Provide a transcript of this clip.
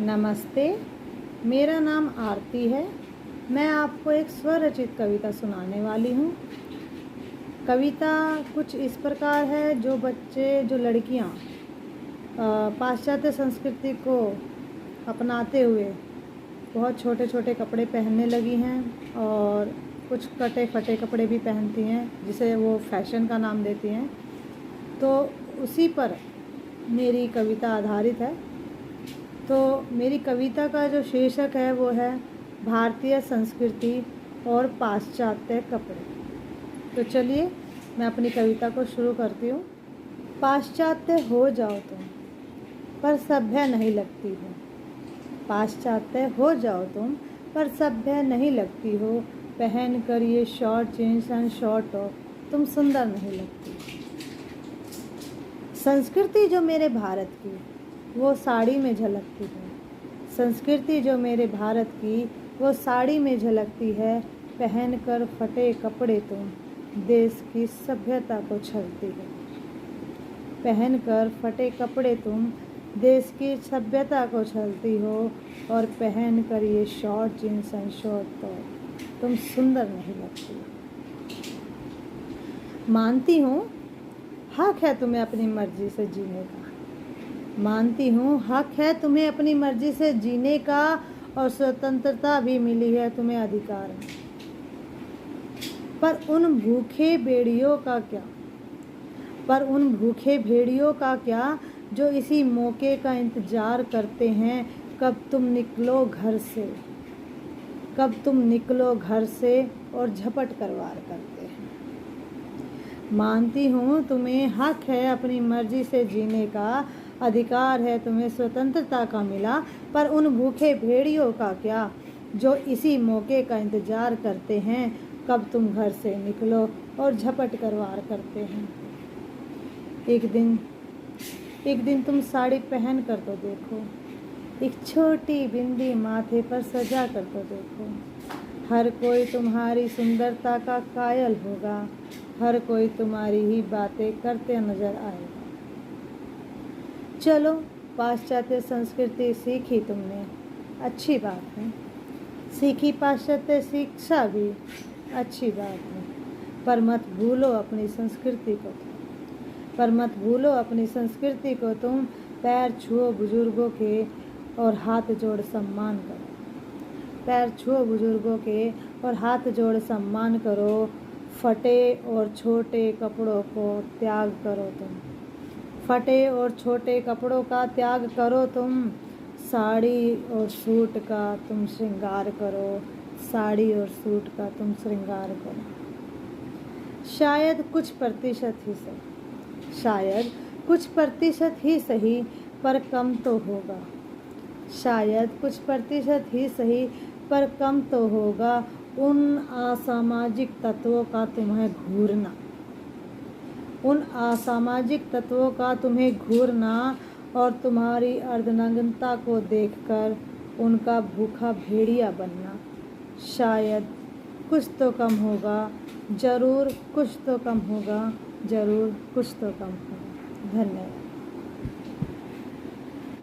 नमस्ते, मेरा नाम आरती है। मैं आपको एक स्वरचित कविता सुनाने वाली हूँ। कविता कुछ इस प्रकार है, जो लड़कियाँ पाश्चात्य संस्कृति को अपनाते हुए बहुत छोटे छोटे कपड़े पहनने लगी हैं और कुछ कटे फटे कपड़े भी पहनती हैं, जिसे वो फैशन का नाम देती हैं। तो उसी पर मेरी कविता आधारित है। तो मेरी कविता का जो शीर्षक है वो है भारतीय संस्कृति और पाश्चात्य कपड़े। तो चलिए मैं अपनी कविता को शुरू करती हूँ। पाश्चात्य हो जाओ तुम, पर सभ्य नहीं लगती हो। पाश्चात्य हो जाओ तुम, पर सभ्य नहीं लगती हो। पहन कर ये short jeans and short top तुम सुंदर नहीं लगती। संस्कृति जो मेरे भारत की वो साड़ी में झलकती है। संस्कृति जो मेरे भारत की वो साड़ी में झलकती है। पहनकर फटे कपड़े तुम देश की सभ्यता को छलती हो। पहनकर फटे कपड़े तुम देश की सभ्यता को छलती हो। और पहनकर ये short jeans and short top तुम सुंदर नहीं लगती। मानती हूँ हक है तुम्हें अपनी मर्जी से जीने का। मानती हूँ हक है तुम्हें अपनी मर्जी से जीने का, और स्वतंत्रता भी मिली है तुम्हें, अधिकार है। पर उन भूखे भेड़ियों का क्या? पर उन भूखे भेड़ियों का क्या जो इसी मौके का इंतजार करते हैं, कब तुम निकलो घर से। कब तुम निकलो घर से और झपट कर वार करते हैं। मानती हूँ तुम्हें हक है अपनी मर्जी से जीने का, अधिकार है तुम्हें स्वतंत्रता का मिला। पर उन भूखे भेड़ियों का क्या जो इसी मौके का इंतजार करते हैं, कब तुम घर से निकलो और झपट कर वार करते हैं। एक दिन तुम साड़ी पहन कर तो देखो, एक छोटी बिंदी माथे पर सजा कर तो देखो। हर कोई तुम्हारी सुंदरता का कायल होगा, हर कोई तुम्हारी ही बातें करते नजर आएगा। चलो पाश्चात्य संस्कृति सीखी तुमने, अच्छी बात है। सीखी पाश्चात्य शिक्षा भी अच्छी बात है। पर मत भूलो अपनी संस्कृति को पर मत भूलो अपनी संस्कृति को तुम। पैर छुओ बुजुर्गों के और हाथ जोड़ सम्मान करो। पैर छुओ बुजुर्गों के और हाथ जोड़ सम्मान करो। फटे और छोटे कपड़ों को त्याग करो तुम। फटे और छोटे कपड़ों का त्याग करो तुम। साड़ी और सूट का तुम श्रृंगार करो। साड़ी और सूट का तुम श्रृंगार करो। शायद कुछ प्रतिशत ही सही, पर कम तो होगा। शायद कुछ प्रतिशत ही सही, पर कम तो होगा उन असामाजिक तत्वों का तुम्हें घूरना। उन असामाजिक तत्वों का तुम्हें घूरना और तुम्हारी अर्धनग्नता को देखकर उनका भूखा भेड़िया बनना। शायद कुछ तो कम होगा, जरूर कुछ तो कम होगा, जरूर कुछ तो कम होगा। धन्यवाद।